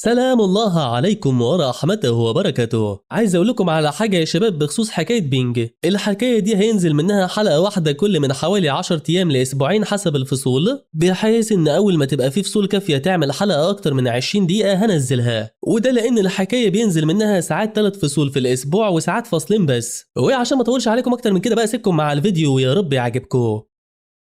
سلام الله عليكم ورحمته وبركاته. عايز اقول لكم على حاجه يا شباب بخصوص حكايه بينج. الحكايه دي هينزل منها حلقه واحده كل من حوالي 10 ايام لاسبوعين حسب الفصول، بحيث ان اول ما تبقى في فصول كافيه تعمل حلقه اكتر من 20 دقيقه هنزلها، وده لان الحكايه بينزل منها ساعات 3 فصول في الاسبوع وساعات فصلين بس. وعشان ما اطولش عليكم اكتر من كده بقى سيبكم مع الفيديو ويا رب يعجبكم.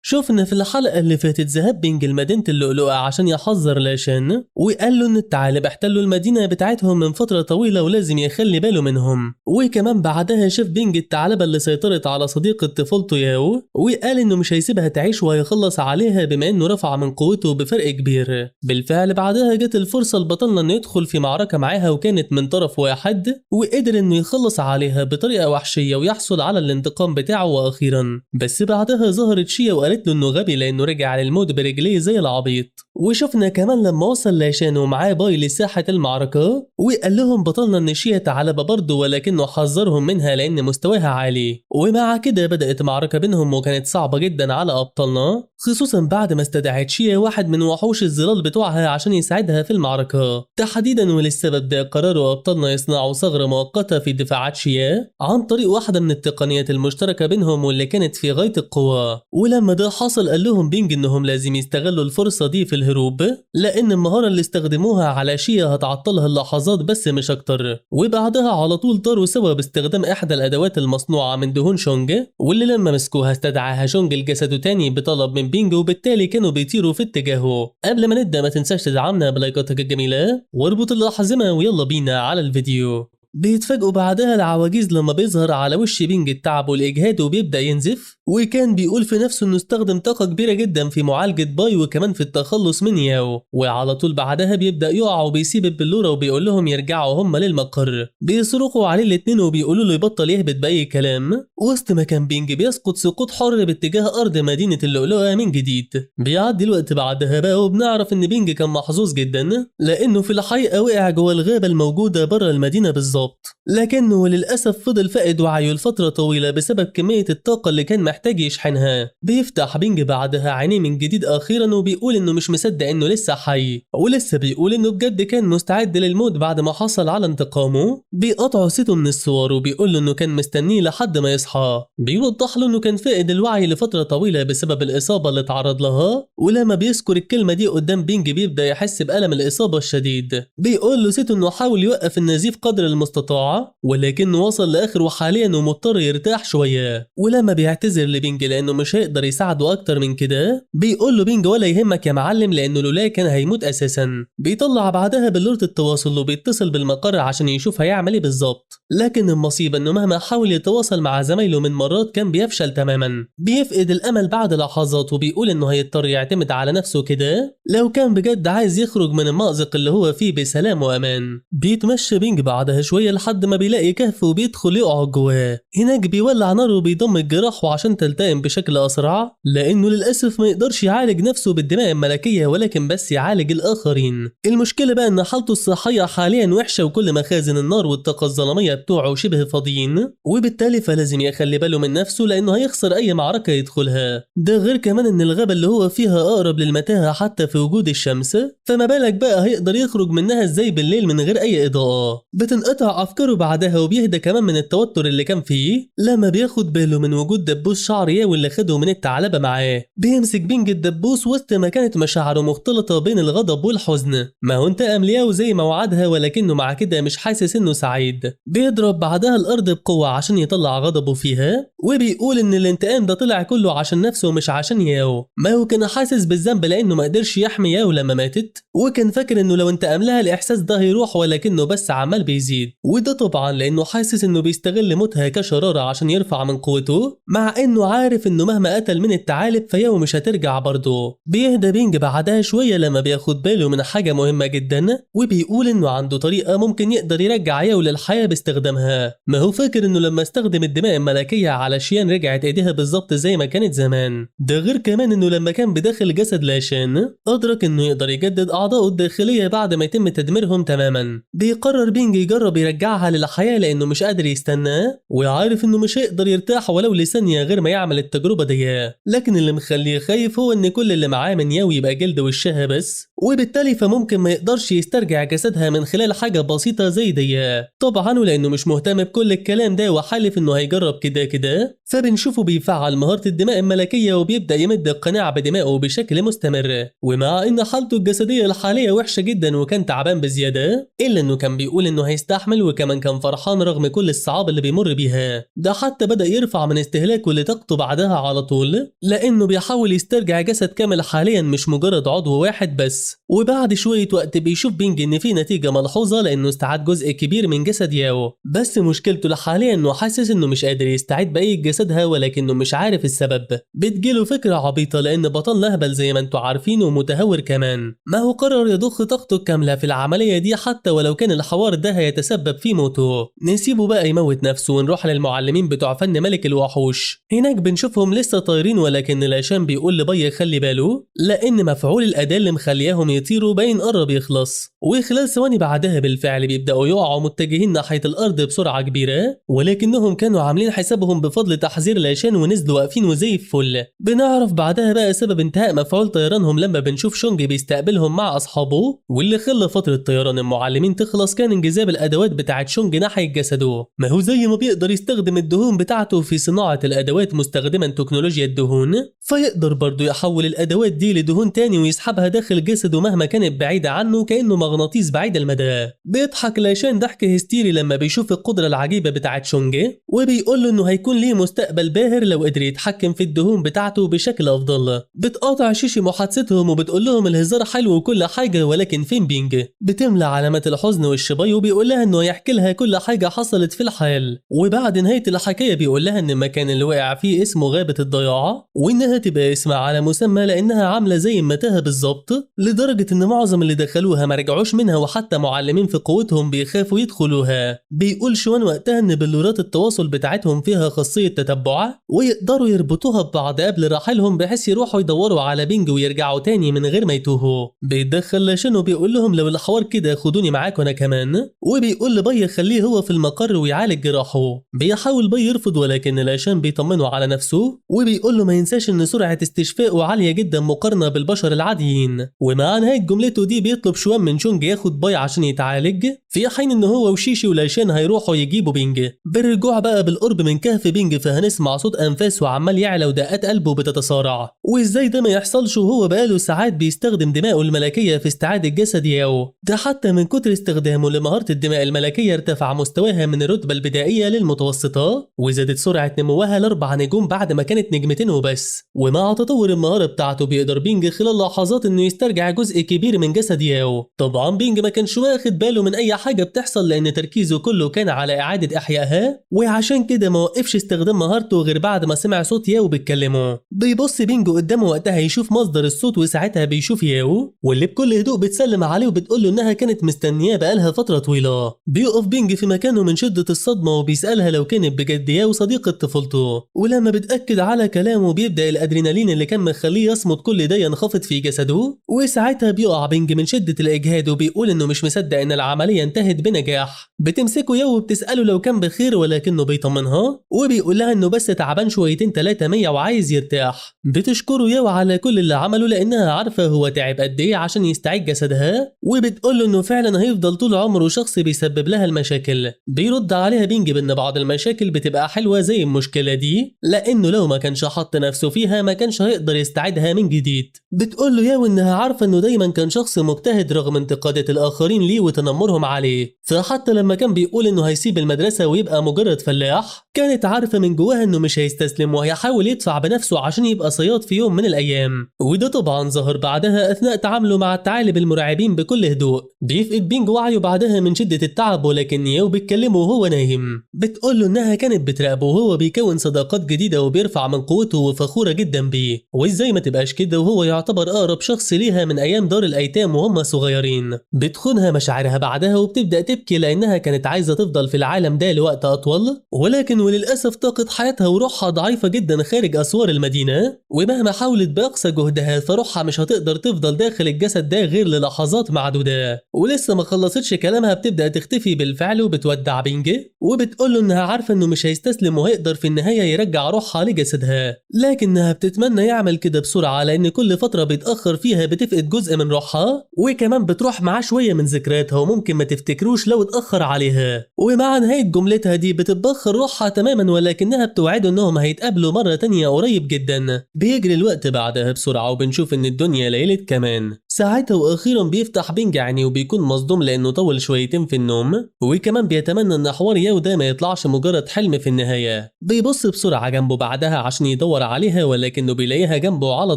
شفنا في الحلقة اللي فاتت ذهاب بينج لمدينة اللؤلؤة عشان يحذر لاشان، وقال له ان الثعالب احتلوا المدينة بتاعتهم من فترة طويلة ولازم يخلي باله منهم. وكمان بعدها شاف بينج الثعلبة اللي سيطرت على صديقة طفولته ياو، وقال انه مش هيسيبها تعيش وهيخلص عليها بما انه رفع من قوته بفرق كبير. بالفعل بعدها جت الفرصة لبطلنا انه يدخل في معركة معاها وكانت من طرف واحد، وقدر انه يخلص عليها بطريقة وحشية ويحصل على الانتقام بتاعه. واخيرا بس بعدها ظهرت شيا وقالت له انه غبي لانه رجع للموت برجليه زي العبيط. وشفنا كمان لما وصل لاشان ومعاه باي لساحة المعركة، وقال لهم بطلنا ان شيا ثعلبة برضه ولكنه حذرهم منها لان مستواها عالي. ومع كده بدأت معركة بينهم وكانت صعبة جدا على ابطالنا، خصوصا بعد ما استدعت شيا واحد من وحوش الظلال بتوعها عشان يساعدها في المعركة تحديدا. وللسبب ده قرروا ابطالنا يصنعوا ثغرة مؤقتة في دفاعات شيا عن طريق واحدة من التقنيات المشتركة بينهم واللي كانت في غاية القوة. ولما ده حصل قال لهم بينج انهم لازم يستغلوا الفرصة دي في الهروب، لان المهارة اللي استخدموها على شيا هتعطلها اللحظات بس مش اكتر. وبعدها على طول طاروا سوا باستخدام احدى الادوات المصنوعة من دهون شونج، واللي لما مسكوها استدعاها شونج لجسده تاني بطلب من بينج، وبالتالي كانوا بيطيروا في اتجاهه. قبل ما نبدأ ما تنساش تدعمنا بلايكاتك الجميلة واربط الأحزمة ويلا بينا على الفيديو. بيتفاجئوا بعدها العواجيز لما بيظهر على وش بينج التعب والإجهاد وبيبدأ ينزف، وكان بيقول في نفسه انه استخدم طاقة كبيرة جدا في معالجة باي وكمان في التخلص من ياو. وعلى طول بعدها بيبدأ يقع وبيسيب البلورة وبيقول لهم يرجعوا هم للمقر. بيصرخوا عليه الاتنين وبيقولوا له يبطل يهبط بأي كلام. وسط ما كان بينج بيسقط سقوط حر باتجاه أرض مدينة اللؤلؤة من جديد. بيعدي الوقت بعدها بقى وبنعرف ان بينج كان محظوظ جدا لأنه في الحقيقة وقع جوه الغابة الموجودة بره المدينة بالظبط، لكنه للأسف فضل فاقد وعيه لفترة طويلة بسبب كمية الطاقة اللي كان محتاج يشحنها. بيفتح بينج بعدها عينيه من جديد أخيرا وبيقول إنه مش مصدق إنه لسه حي، ولسه بيقول إنه بجد كان مستعد للموت بعد ما حصل على انتقامه. بيقطعوا سيته من الصور وبيقول له إنه كان مستنيه لحد ما يصحى. بيوضح له إنه كان فاقد الوعي لفترة طويلة بسبب الإصابة اللي تعرض لها، ولما بيذكر الكلمة دي قدام بينج بيبدأ يحس بألم الإصابة الشديد. بيقول له سيته إنه حاول يوقف النزيف قدر المستطاع ولكنه وصل لآخره حاليا ومضطر يرتاح شوية. ولما بيعتذر لبينج لأنه مش هيقدر يساعده أكتر من كده، بيقول له بينج ولا يهمك يا معلم لأنه لولا كان هيموت أساسا. بيطلع بعدها بلورة التواصل وبيتصل بالمقر عشان يشوف هيعمل ايه بالظبط، لكن المصيبة انه مهما حاول يتواصل مع زمايله من مرات كان بيفشل تماما. بيفقد الأمل بعد لحظات وبيقول انه هيضطر يعتمد على نفسه كده لو كان بجد عايز يخرج من المأزق اللي هو فيه بسلام وأمان. بيتمشى بينج بعدها شوية لحد ما بيلاقي كهف وبيدخل يقعد جواه. هناك بيولع نار وبيضم جراحه عشان تلتئم بشكل أسرع، لأنه للأسف ما يقدرش يعالج نفسه بالدماء الملكية ولكن بس يعالج الآخرين. المشكلة بقى إن حالته الصحية حاليا وحشة وكل مخازن النار والطاقة الظلامية بتوعه شبه فاضيين، وبالتالي فلازم يخلي باله من نفسه لأنه هيخسر أي معركة يدخلها. ده غير كمان إن الغابة اللي هو فيها أقرب للمتاهة حتى في وجود الشمس، فما بالك بقى هيقدر يخرج منها إزاي بالليل من غير أي إضاءة. بتنقطع أفكاره بعدها وبيهدى كمان من التوتر اللي كان فيه لما بياخد باله من وجود دبوس شعريه واللي خده من الثعلبة معاه. بيمسك بينج الدبوس وسط ما كانت مشاعره مختلطة بين الغضب والحزن. ما هو انتقم لياو زي ما وعدها ولكنه مع كده مش حاسس انه سعيد. بيضرب بعدها الارض بقوة عشان يطلع غضبه فيها، وبيقول ان الانتقام ده طلع كله عشان نفسه ومش عشان ياو. ما هو كان حاسس بالذنب لانه ما قدرش يحمي ياو لما ماتت، وكان فاكر انه لو انتقم لها الاحساس ده هيروح ولكنه بس عمال بيزيد. وده طبعا لانه حاسس انه بيستغل موتها كشرارة عشان يرفع من قوته، مع انه عارف انه مهما قتل من الثعالب فياو مش هترجع برضه. بيهدى بينج بعدها شوية لما بياخد باله من حاجة مهمة جدا، وبيقول انه عنده طريقة ممكن يقدر يرجع ياو للحياة باستخدامها. ما هو فاكر انه لما استخدم الدماء الملكية على شيان رجعت ايديها بالظبط زي ما كانت زمان. ده غير كمان انه لما كان بداخل جسد لاشان ادرك انه يقدر يجدد اعضائه الداخلية بعد ما يتم تدميرهم تماما. بيقرر بينج يجرب يرجعها للحياة لأنه مش قادر يستنى وعارف إنه مش هيقدر يرتاح ولو لثانية غير ما يعمل التجربة دي. لكن اللي مخليه خايف هو إن كل اللي معاه من ياو يبقى جلد وشها بس، وبالتالي فممكن ما يقدرش يسترجع جسدها من خلال حاجة بسيطة زي دي. طبعا ولأنه مش مهتم بكل الكلام ده وحالف إنه هيجرب كده فبنشوفه بيفعل مهارة الدماء الملكية وبيبدأ يمد القناع بدمائه بشكل مستمر. ومع إن حالته الجسدية الحالية وحشة جدا وكان تعبان بزيادة، إلا إنه كان بيقول إنه هيستحمل وكمان كان فرحان رغم كل الصعاب اللي بيمر بيها. ده حتى بدأ يرفع من استهلاكه لطاقته بعدها على طول، لأنه بيحاول يسترجع جسد كامل حاليا مش مجرد عضو واحد بس. وبعد شوية وقت بيشوف بينج إن في نتيجة ملحوظة لأنه استعاد جزء كبير من جسد ياو، بس مشكلته حاليا إنه حاسس إنه مش قادر يستعيد بقية جسدها ولكنه مش عارف السبب. بتجيله فكرة عبيطة لأن بطل أهبل زي ما انتوا عارفين ومتهور كمان، ما هو قرر يضخ طاقته الكاملة في العملية دي حتى ولو كان الحوار ده هيتسبب في موته. نسيبه بقى يموت نفسه ونروح للمعلمين بتوع فن ملك الوحوش. هناك بنشوفهم لسه طايرين ولكن لاشان بيقول لبي خلي باله لأن مفعول الأداة اللي مخلياهم يطيروا باين قرب يخلص، وخلال ثواني بعدها بالفعل بيبدأوا يقعوا متجهين ناحية الأرض بسرعة كبيرة، ولكنهم كانوا عاملين حسابهم بفضل تحذير لاشان ونزلوا واقفين وزي الفل. بنعرف بعدها بقى سبب انتهاء مفعول طيرانهم لما بنشوف شونج بيستقبلهم مع أصحابه، واللي خلى فترة طيران المعلمين تخلص كان انجذاب الأدوات بتاعت شونج ناحية جسده. ما هو زي ما بيقدر يستخدم الدهون بتاعته في صناعة الأدوات مستخدما تكنولوجيا الدهون، فيقدر برضه يحول الأدوات دي لدهون تاني ويسحبها داخل جسده مهما كانت بعيدة عنه كأنه مغناطيس بعيد المدى. بيضحك لاشان ضحك هستيري لما بيشوف القدرة العجيبة بتاعت شونج، وبيقول له انه هيكون ليه مستقبل باهر لو قدر يتحكم في الدهون بتاعته بشكل افضل. بتقاطع شيشي محادثتهم وبتقول لهم الهزار حلو وكل حاجة ولكن فين بينج؟ بتملى علامات الحزن والشبي وبيقول لها انه يحكي لها كل حاجة حصلت في الحال. وبعد نهاية الحكاية بيقول لها ان المكان اللي وقع فيه اسمه غابة الضياع، وانها تبقى اسمها على مسمى لانها عاملة زي المتاهة بالظبط، لدرجة ان معظم اللي دخلوها ما رجعوش منها وحتى معلمين في قوتهم بيخافوا يدخلوها. بيقول شوان وقتها ان بلورات التواصل بتاعتهم فيها خاصية تتبع ويقدروا يربطوها ببعض قبل رحيلهم بحيث يروحوا يدوروا على بينج ويرجعوا تاني من غير ما يتوهوا. بيتدخل لاشان وبيقول لهم لو الحوار كده خدوني معاكم انا كمان، وبيقول لبي خليه هو في المقر ويعالج جراحه. بيحاول بي يرفض ولكن لاشان بيطمنه على نفسه وبيقول له ما ينساش ان سرعة استشفائه عالية جدا مقارنة بالبشر العاديين. ومع نهاية جملته دي بيطلب شوان من شونج ياخد باي عشان يتعالج، في حين ان هو وشيشي ولاشان هيروحوا يجيبوا بينج. بالرجوع بقى بالقرب من كهف بينج فهنسمع صوت انفاسه عمال يعلى ودقات قلبه بتتصارع، وازاي ده ما يحصلش وهو بقاله ساعات بيستخدم دماءه الملكيه في استعاده جسد ياو. ده حتى من كتر استخدامه لمهاره الدماء الملكيه ارتفع مستواها من الرتبه البدائيه للمتوسطه، وزادت سرعه نموها ل4 نجوم بعد ما كانت نجمتين وبس. ومع تطور المهاره بتاعته بيقدر بينج خلال لحظات انه يسترجع جزء كبير من جسد ياو. طبعا بينج ما كانش واخد باله من اي حاجه بتحصل لان تركيزه كله كان على اعاده احيائها، وعشان كده ما وقفش استخدام مهارته غير بعد ما سمع صوت ياو بيتكلموا. بيبص بينج قدامه وقتها يشوف مصدر الصوت وساعتها بيشوف ياو واللي بكل هدوء بتسلم عليه وبتقول له انها كانت مستنياه بقالها فتره طويله. بيقف بينج في مكانه من شده الصدمه وبيسالها لو كانت بجد ياو صديقه طفولته، ولما بتاكد على كلامه بيبدا الادرينالين اللي كان مخليه يصمت كل ده ينخفض في جسده، وساعتها بيقع بينج من شده الاجهاد وبيقول انه مش مصدق ان العمليه انتهت بنجاح. بتمسكه ياو وبتساله لو كان بخير ولكنه بيطمنها وبيقول لها انه بس تعبان شويتين 300 وعايز يرتاح. بتشكره ياو على كل اللي عمله لانها عارفه هو تعب قد ايه عشان يستعيد جسدها، وبتقول له انه فعلا هيفضل طول عمره شخص بيسبب لها المشاكل. بيرد عليها بينج بان بعض المشاكل بتبقى حلوه زي المشكله دي لانه لو ما كانش حط نفسه فيها ما كانش هيقدر يستعيدها من جديد. بتقول له ياو انها عارفه انه دايما كان شخص مجتهد رغم انتقادات الاخرين ليه وتنمرهم عليه، فحتى لما كان بيقول انه هيسيب المدرسه ويبقى مجرد فلاح كانت عارفه من جواها انه مش هيستسلم وهيحاول يدفع بنفسه عشان يبقى صياد في يوم من الايام. وده طبعا ظهر بعدها اثناء تعامله مع الثعالب المرعبين بكل هدوء. بيفقد بينج وعيه بعدها من شده التعب ولكن ياو بتكلمه وهو نايم. بتقول له انها كانت بتراقبه وهو بيكون صداقات جديده وبيرفع من قوته وفخوره جدا بيه، وازاي ما تبقاش كده وهو يعتبر اقرب شخص ليها من ايام دار الايتام وهم صغيرين. الآخرين. بتخونها مشاعرها بعدها وبتبدأ تبكي لأنها كانت عايزة تفضل في العالم ده لوقت أطول، ولكن وللأسف طاقة حياتها وروحها ضعيفة جدا خارج أسوار المدينة، ومهما حاولت بأقصى جهدها فروحها مش هتقدر تفضل داخل الجسد ده غير للحظات معدودة. ولسه ما خلصتش كلامها بتبدأ تختفي بالفعل وبتودع بينج، وبتقوله إنها عارفة إنه مش هيستسلم وهيقدر في النهاية يرجع روحها لجسدها، لكنها بتتمنى يعمل كده بسرعة لأن كل فترة بيتأخر فيها بتفقد جزء من روحها، وكمان بتروح معاه شوية من ذكرياتها وممكن ما تفتكروش لو اتأخر عليها. ومع نهاية جملتها دي بتتبخر روحها تماما، ولكنها بتوعده إنهم هيتقابلوا مرة تانية قريب جدا. بيجري الوقت بعدها بسرعة وبنشوف إن الدنيا ليلت كمان. ساعتها وأخيرا بيفتح بينج عينيه وبيكون مصدوم لأنه طول شويتين في النوم، وكمان بيتمنى إن حوار ياو ده ما يطلعش مجرد حلم في النهاية. بيبص بسرعة جنبه بعدها عشان يدور عليها ولكنه بيلاقيها جنبه على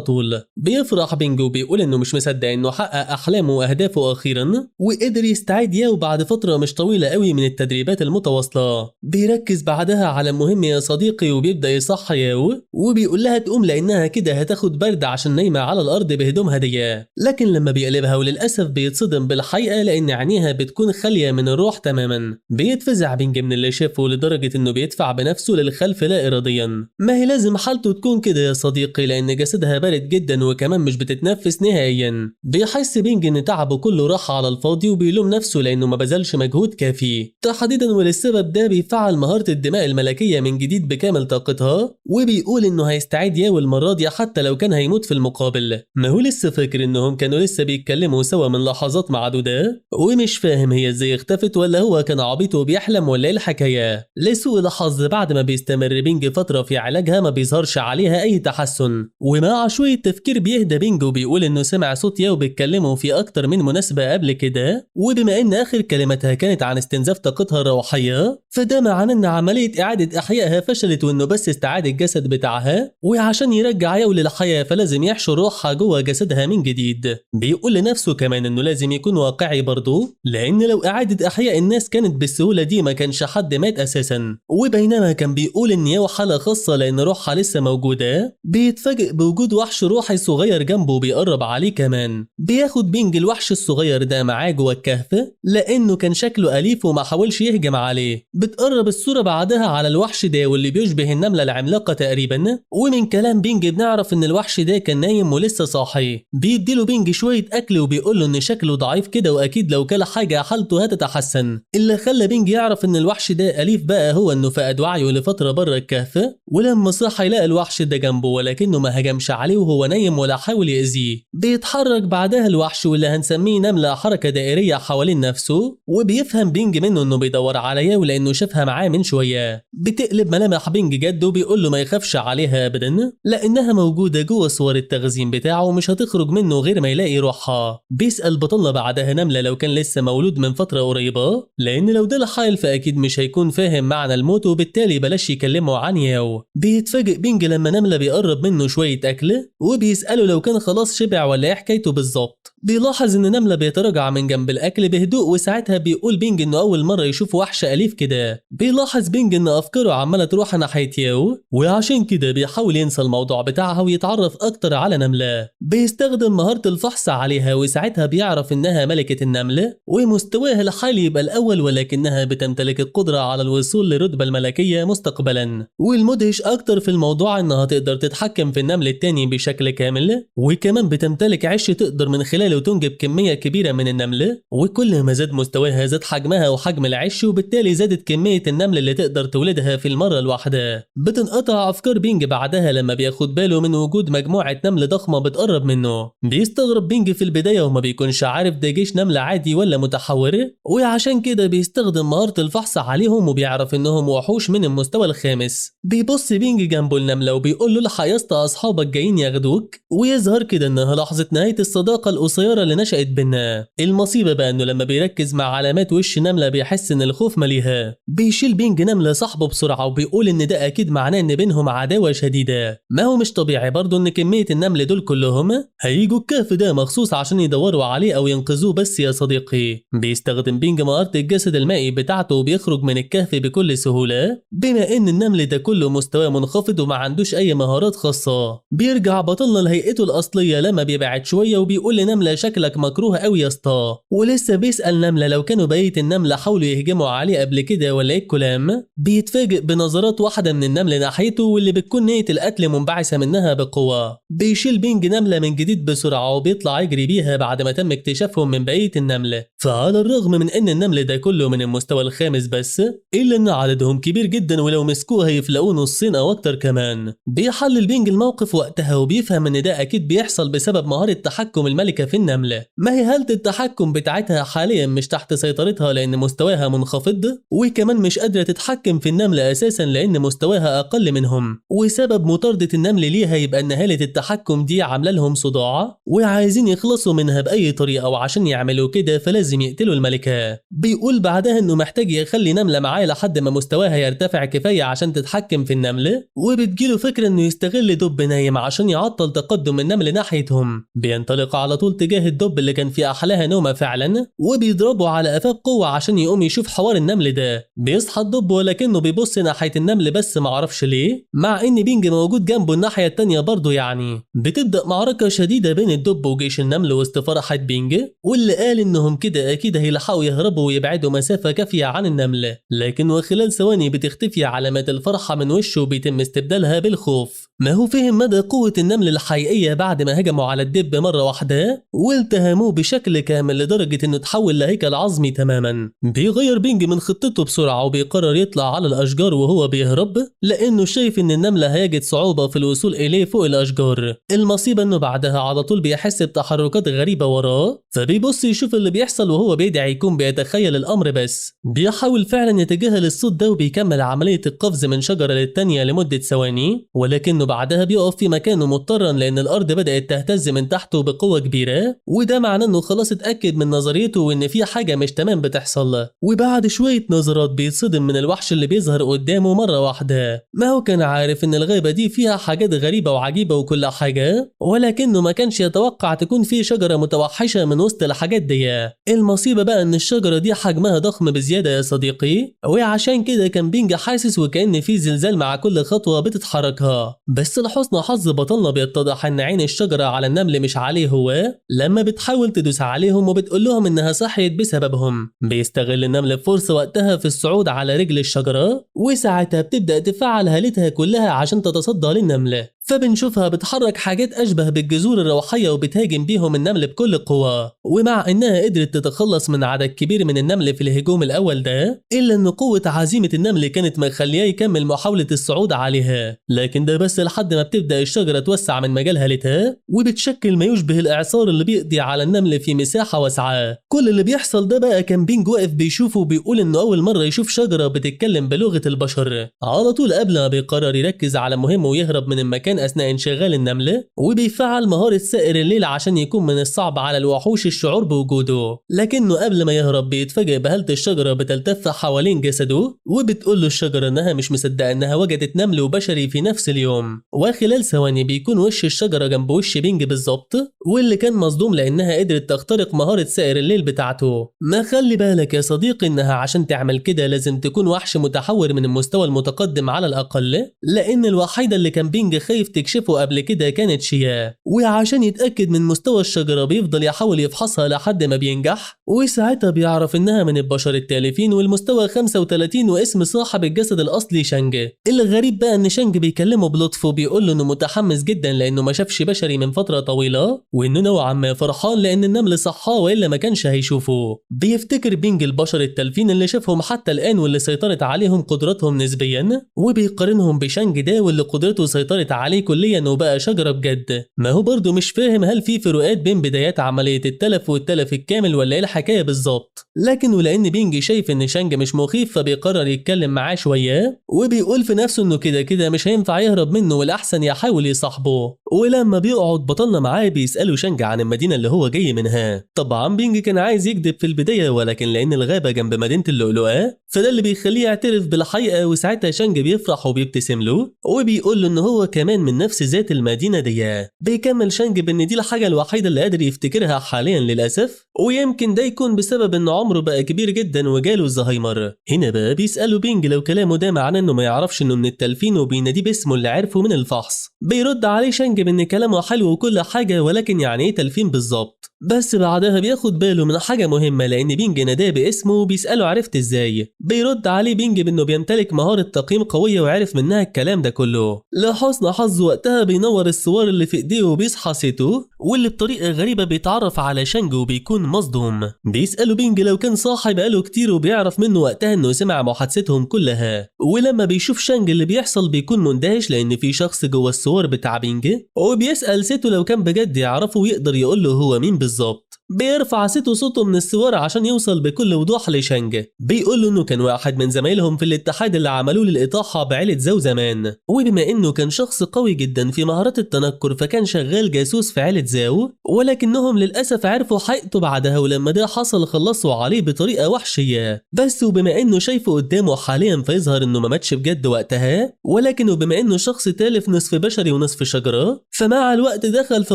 طول. بيفرح بينج وبيقول إنه مش مصدق إنه حقق أحلامه وأهدافه أخيرا وقدر يستعيد ياو بعد فترة مش طويلة قوي من التدريبات المتواصلة. بيركز بعدها على المهم يا صديقي وبيبدأ يصحي ياو وبيقول لها تقوم لأنها كده هتاخد برد عشان نايمة على الأرض بهدومها دي. لكن لما بيقلبها وللأسف بيتصدم بالحقيقة لأن عينيها بتكون خالية من الروح تماما. بيتفزع بينج من اللي شافه لدرجة إنه بيدفع بنفسه للخلف لا إراديا. ما هي لازم حالته تكون كده يا صديقي لأن جسدها بارد جدا وكمان مش بتتنفس نهائيا. بيحس بينج إن تعبه كله راح على الفاضي وبيلوم نفسه لأنه ما بذلش مجهود كافي تحديدا، وللسبب ده بيفعل مهارة الدماء الملكية من جديد بكامل طاقتها، وبيقول إنه هيستعيد ياو المرة دي حتى لو كان هيموت في المقابل. ما هو لسه فاكر إنهم كانوا لسه بيتكلموا سوا من لحظات معدودة ومش فاهم هي ازاي اختفت ولا هو كان عبيط وبيحلم ولا ايه الحكاية. لسوء الحظ بعد ما بيستمر بينج فترة في علاجها ما بيظهرش عليها أي تحسن، ومع شوية تفكير بيهدى بينج وبيقول إنه سمع صوت ياو بيتكلموا في أكتر من مناسبة قبل كده، وبما إن آخر كلمتها كانت عن استنزاف طاقتها الروحية فده معناه إن عملية إعادة إحيائها فشلت وإنه بس استعاد الجسد بتاعها، وعشان يرجع ياو للحياة فلازم يحشر روحها جوه جسدها من جديد. بيقول لنفسه كمان إنه لازم يكون واقعي برضه لأن لو إعادة إحياء الناس كانت بالسهولة دي ما كانش حد مات أساسا. وبينما كان بيقول إن ياو حالة خاصة لأن روحها لسه موجودة بيتفاجئ بوجود وحش روحي صغير جنبه بيقرب عليه كمان. بياخد بينج الوحش الصغير ده معاه جوه الكهف لأنه كان شكله أليف وما حاولش يهجم عليه. بتقرب الصورة بعدها على الوحش ده واللي بيشبه النملة العملاقة تقريبا، ومن كلام بينج بنعرف إن الوحش ده كان نايم ولسه صاحي. بيديله بينج شوية أكل وبيقول له إن شكله ضعيف كده وأكيد لو كل حاجة حالته هتتحسن. اللي خلى بينج يعرف إن الوحش ده أليف بقى هو إنه فقد وعيه لفترة بره الكهف، ولما صحى يلاقي الوحش ده جنبه ولكنه ما هجمش عليه وهو نايم ولا حاول يأذيه. بيتحرك بعدها الوحش واللي هنسميه نملة حركة دائرية حوالين نفسه، وبيفهم بينج منه إنه بيدور على ياو لأنه شافها معاه من شوية. بتقلب ملامح بينج جد وبيقول له ما يخافش عليها أبدا لأنها موجودة جوه صور التخزين بتاعه ومش هتخرج منه غير ما يلاقي روحها. بيسأل بطلنا بعدها نملة لو كان لسه مولود من فترة قريبة لأن لو ده الحال فأكيد مش هيكون فاهم معنى الموت وبالتالي بلاش يكلمه عن ياو. بيتفاجئ بينج لما نملة بيقرب منه شوية أكل وبيسأله لو كان خلاص شبع ولا إيه حكايته بالظبط. بيلاحظ إن نملة بيتراجع من جنب الأكل بهدوء وساعتها بيقول بينج إنه أول مرة يشوف وحش أليف كده. بيلاحظ بينج إن أفكاره عمالة تروح ناحية ياو وعشان كده بيحاول ينسى الموضوع بتاعها ويتعرف أكتر على نملة. بيستخدم مهارة الفحص عليها وساعتها بيعرف إنها ملكة النملة ومستواها الحالي يبقى الأول، ولكنها بتمتلك القدرة على الوصول للرتبة الملكية مستقبلا. والمدهش أكتر في الموضوع إنها تقدر تتحكم في النمل التاني بشكل كامل، وكمان بتمتلك عش تقدر من خلاله تنجب كمية كبيرة من النمل، وكل ما زاد مستواها زاد حجمها وحجم العش وبالتالي زادت كمية النمل اللي تقدر تولدها في المرة الواحدة. بتنقطع أفكار بينج بعدها لما بياخد باله من وجود مجموعة نمل ضخمة بتقرب منه. بيستغرب بينج في البداية وما بيكونش عارف ده جيش نمل عادي ولا متحور، وعشان كده بيستخدم مهارة الفحص عليهم وبيعرف إنهم وحوش من المستوى الخامس. بيبص بينج جنبه النملة وبيقول له الحق يا اسطى أصحابك جايين ياخدوك، ويظهر كده إنها لحظة نهاية الصداقة القصيرة اللي نشأت بينا. المصيبة بقى إنه لما بيركز مع علامات وش نملة بيحس إن الخوف مليها. بيشيل بينج نملة صاحبه بسرعة وبيقول إن ده أكيد معناه إن بينهم عداوة شديدة. ما هو مش طبيعي برضه إن كمية النمل دول كلهم هيجوا الكهف ده مخصوص عشان يدوروا عليه أو ينقذوه. بس يا صديقي بيستخدم بينج مهارة الجسد المائي بتاعته وبيخرج من الكهف بكل سهولة. بما إن النمل ده كله مستواه منخفض وما عندوش أي مهارات خاصة، بيرجع بطلنا لهيئته الأصلية لما بيبعد شوية وبيقول لنملة شكلك مكروه أوي يا اسطى، ولسه بيسأل نملة لو كانوا بقية النملة حاولوا يهجموا عليه قبل كده ولا إيه الكلام. بيتفاجئ بنظرات واحدة من النمل ناحيته واللي بتكون نية القتل منبعثة منها بقوة. بيشيل بينج نملة من جديد بسرعة وبيطلع يجري بيها بعد ما تم اكتشافهم من بقية النملة. فعلى الرغم من ان النمل ده كله من المستوى الخامس بس، الا ان عددهم كبير جدا ولو مسكوه هيفلقوه نصين او اكتر كمان. بيحلل بينج الموقف وقتها وبيفهم ان ده اكيد بيحصل بسبب مهارة تحكم الملكة في النملة. ما هي هالة التحكم بتاعتها حاليا مش تحت سيطرتها لان مستواها منخفض، وكمان مش قادرة تتحكم في النملة اساسا لان مستواها اقل منهم، وسبب مطاردة النمل ليها يبقى ان هالة التحكم دي عامله لهم صداع وعايزين يخلصوا منها باي طريقة، وعشان يعملوا كده فلازم يقتلوا الملكة. بيقول بعدها انه محتاج يخلي نملة معاه لحد ما مستواها يرتفع كفاية عشان تتحكم في النملة، وبتجيله فكرة انه يستغل دب نايم عشان يعطل تقدم النمل ناحيتهم. بينطلق على طول تجاه الدب اللي كان في احلاها نومة فعلا وبيضربه على قفاه بقوة عشان يقوم يشوف حوار النمل ده. بيصحى الدب ولكنه بيبص ناحية النمل بس معرفش ليه، مع ان بينج موجود جنبه الناحية التانية برضه يعني. بتبدأ معركة شديدة بين الدب وجيش النمل وسط فرحة بينج، واللي قال انهم كده اكيد هيلحقوا يهربوا ويبعدوا مسافة كافية عن النملة، لكن وخلال ثواني بتختفي علامات الفرحة من وشه وبيتم استبدالها بالخوف. ما هو فهم مدى قوة النمل الحقيقية بعد ما هجموا على الدب مرة واحدة والتهموه بشكل كامل لدرجة انه تحول لهيكل عظمي تماما. بيغير بينج من خطته بسرعة وبيقرر يطلع على الاشجار وهو بيهرب لانه شايف ان النملة هيجد صعوبة في الوصول اليه فوق الاشجار. المصيبة انه بعدها على طول بيحس بتحركات غريبة وراه، فبيبص يشوف اللي بيحصل وهو بيدعي يكون بيتخيل الامر، بس بيحاول فعلا يتجاهل الصوت ده وبيكمل عملية القفز من شجرة للتانية لمدة ثواني، ولكنه بعدها بيقف في مكانه مضطرا لان الارض بدأت تهتز من تحته بقوة كبيرة، وده معناه انه خلاص اتأكد من نظريته وان في حاجة مش تمام بتحصل له. وبعد شوية نظرات بيتصدم من الوحش اللي بيظهر قدامه مرة واحدة. ما هو كان عارف ان الغابة دي فيها حاجات غريبة وعجيبة وكل حاجة، ولكنه ما كانش يتوقع تكون في شجرة متوحشة من وسط الحاجات دي. المصيبة بقى ان الشجرة دي حجمها ضخم بزيادة يا صديقي، وعشان كده كان بينج حاسس وكأن في زلزال مع كل خطوة بتتحركها. بس لحسن حظ بطلنا بيتضح ان عين الشجرة على النمل مش عليه هو، لما بتحاول تدوس عليهم وبتقول لهم انها صحيت بسببهم. بيستغل النمل الفرصة وقتها في الصعود على رجل الشجرة، وساعتها بتبدأ تفعل هالتها كلها عشان تتصدى للنملة. فبنشوفها بتحرك حاجات أشبه بالجذور الروحية وبتهاجم بيهم النمل بكل قوة. ومع إنها قدرت تتخلص من عدد كبير من النمل في الهجوم الأول ده، إلا إن قوة عزيمة النمل كانت مخلياه يكمل محاولة الصعود عليها. لكن ده بس لحد ما بتبدأ الشجرة توسع من مجال هالتها وبتشكل ما يشبه الإعصار اللي بيقضي على النمل في مساحة واسعة. كل اللي بيحصل ده بقى كان بينج واقف بيشوفه وبيقول إنه أول مرة يشوف شجرة بتتكلم بلغة البشر. على طول قبل ما بيقرر يركز على مهمة ويهرب من المكان أثناء انشغال النملة، وبيفعل مهارة سائر الليل عشان يكون من الصعب على الوحوش الشعور بوجوده. لكنه قبل ما يهرب بيتفاجئ بهالة الشجرة بتلتف حوالين جسده، وبتقول له الشجرة انها مش مصدقة انها وجدت نمل وبشري في نفس اليوم. وخلال ثواني بيكون وش الشجرة جنب وش بينج بالظبط، واللي كان مصدوم لانها قدرت تخترق مهارة سائر الليل بتاعته. ما خلي بالك يا صديقي انها عشان تعمل كده لازم تكون وحش متحور من المستوى المتقدم على الاقل، لان الوحيدة اللي كان بينج خايف تكشفه قبل كده كانت شيا. وعشان يتأكد من مستوى الشجرة بيفضل يحاول يفحصها لحد ما بينجح، وساعتها بيعرف انها من البشر التالفين والمستوى 35 واسم صاحب الجسد الاصلي شانج. الغريب بقى ان شانج بيكلمه بلطف وبيقول له انه متحمس جدا لانه ما شافش بشري من فترة طويلة، وانه نوعا ما فرحان لان النمل صحاه والا ما كانش هيشوفه. بيفتكر بينج البشر التالفين اللي شافهم حتى الان واللي سيطرت عليهم قدراتهم نسبيا، وبيقارنهم بشانج ده واللي قدرته سيطرت عليه كليا وبقى شجرة بجد. ما هو برضه مش فاهم هل في فروقات بين بدايات عملية التلف والتلف الكامل ولا ايه الحكاية بالظبط. لكن ولان بينج شايف ان شانج مش مخيف فبيقرر يتكلم معاه شوية، وبيقول في نفسه انه كده كده مش هينفع يهرب منه والاحسن يحاول يصاحبه. ولما بيقعد بطلنا معاه بيسأله شانج عن المدينة اللي هو جاي منها. طبعا بينج كان عايز يكذب في البداية، ولكن لان الغابة جنب مدينة اللؤلؤة فده اللي بيخليه يعترف بالحقيقة، وساعتها شانج بيفرح وبيبتسم له وبيقول له إن هو كمان من نفس ذات المدينة دي. بيكمل شانج بإن دي الحاجة الوحيدة اللي قادر يفتكرها حاليا للأسف، ويمكن ده يكون بسبب إن عمره بقى كبير جدا وجاله الزهايمر. هنا بقى بيسأله بينج لو كلامه ده معناه إنه ما يعرفش إنه من التلفين وبيناديه باسمه اللي عرفه من الفحص. بيرد عليه شانج بإن كلامه حلو وكل حاجة، ولكن يعني إيه تلفين بالظبط؟ بس بعدها بياخد باله من حاجة مهمة، لأن بينج ناداه باسمه وبيسأله عرفت إزاي. بيرد عليه بينج بإنه بيمتلك مهارة تقييم قوية وعرف منها الكلام ده كله. لحسن حظه وقتها بينور الصور اللي في إيديه وبيصحى سيتو، واللي بطريقة غريبة بيتعرف على شانج وبيكون مصدوم. بيسأله بينج لو كان صاحي بقاله كتير، وبيعرف منه وقتها إنه سمع محادثتهم كلها. ولما بيشوف شانج اللي بيحصل بيكون مندهش، لأن في شخص جوه الصور بتاع بينج، وبيسأل سيتو لو كان بجد يعرفه ويقدر يقول له هو مين بالظبط. بيرفع سيتو صوته من الصور عشان يوصل بكل وضوح لشانج. بيقول له انه كان واحد من زمايلهم في الاتحاد اللي عملوه للإطاحة بعيلة زو زمان، وبما انه كان شخص قوي جدا في مهارات التنكر فكان شغال جاسوس في عيلة زاو، ولكنهم للأسف عرفوا حقيقته بعدها، ولما ده حصل خلصوا عليه بطريقة وحشية. بس وبما انه شايفه قدامه حاليا فيظهر انه ما ماتش بجد وقتها، ولكن وبما انه شخص تالف نصف بشري ونصف شجرة، فمع الوقت دخل في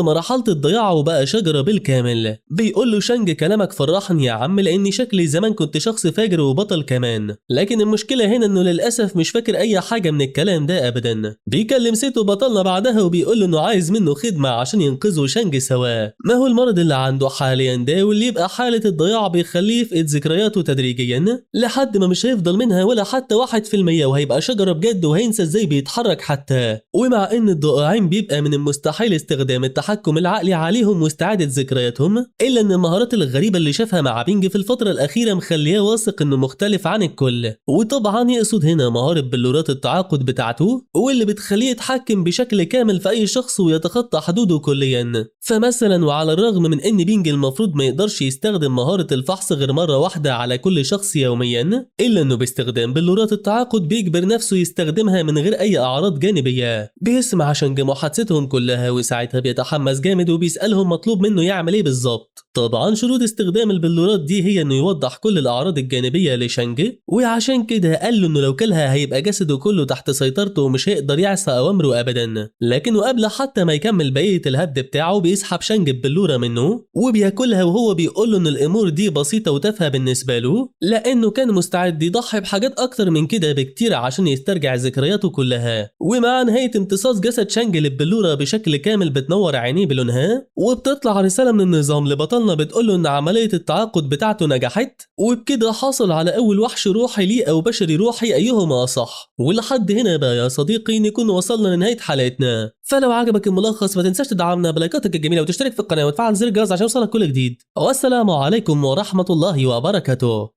مرحلة الضياع وبقى شجرة بالكامل. بيقول له شانج كلامك فرحني يا عم، لاني شكلي زمان كنت شخص فاجر وبطل كمان، لكن المشكله هنا انه للاسف مش فاكر اي حاجه من الكلام ده ابدا. بيكلم سيتو بطلنا بعدها وبيقول له انه عايز منه خدمه عشان ينقذوا شانج سوا. ما هو المرض اللي عنده حاليا ده، واللي يبقى حاله الضياع بيخليه يفقد ذكرياته تدريجيا لحد ما مش هيفضل منها ولا حتى 1%، وهيبقى شجره بجد وهينسى ازاي بيتحرك حتى. ومع ان الضائعين بيبقى من المستحيل استخدام التحكم العقلي عليهم واستعاده ذكرياتهم، إلا إن المهارات الغريبة اللي شافها مع بينج في الفترة الأخيرة مخليه واثق إنه مختلف عن الكل. وطبعا يقصد هنا مهارة بلورات التعاقد بتاعته، واللي بتخليه يتحكم بشكل كامل في أي شخص ويتخطى حدوده كليا. فمثلا وعلى الرغم من إن بينج المفروض ما يقدرش يستخدم مهارة الفحص غير مرة واحدة على كل شخص يوميا، إلا إنه باستخدام بلورات التعاقد بيجبر نفسه يستخدمها من غير أي أعراض جانبية. بيسمع شانج محادثتهم كلها وساعتها بيتحمس جامد وبيسألهم مطلوب منه يعمل إيه بالظبط. طبعا شروط استخدام البلورات دي هي انه يوضح كل الاعراض الجانبيه لشانج، وعشان كده قال له انه لو كلها هيبقى جسده كله تحت سيطرته ومش هيقدر يعصى اوامره ابدا. لكنه قبل حتى ما يكمل بقيه الهبد بتاعه بيسحب شانج ببلوره منه وبياكلها، وهو بيقول له ان الامور دي بسيطه وتافهه بالنسبه له، لانه كان مستعد يضحي بحاجات اكتر من كده بكتير عشان يسترجع ذكرياته كلها. ومع نهايه امتصاص جسد شانج للبلوره بشكل كامل بتنور عينيه بلونها، وبتطلع رساله من النظام لبطلنا بتقوله ان عملية التعاقد بتاعته نجحت، وبكده حصل على اول وحش روحي ليه او بشري روحي ايهما اصح. ولحد هنا بقى يا صديقي نكون وصلنا لنهاية حلقتنا. فلو عجبك الملخص ما تنساش تدعمنا بلايكاتك الجميلة وتشترك في القناة وتفعل زر الجرس عشان يوصلك كل جديد. والسلام عليكم ورحمة الله وبركاته.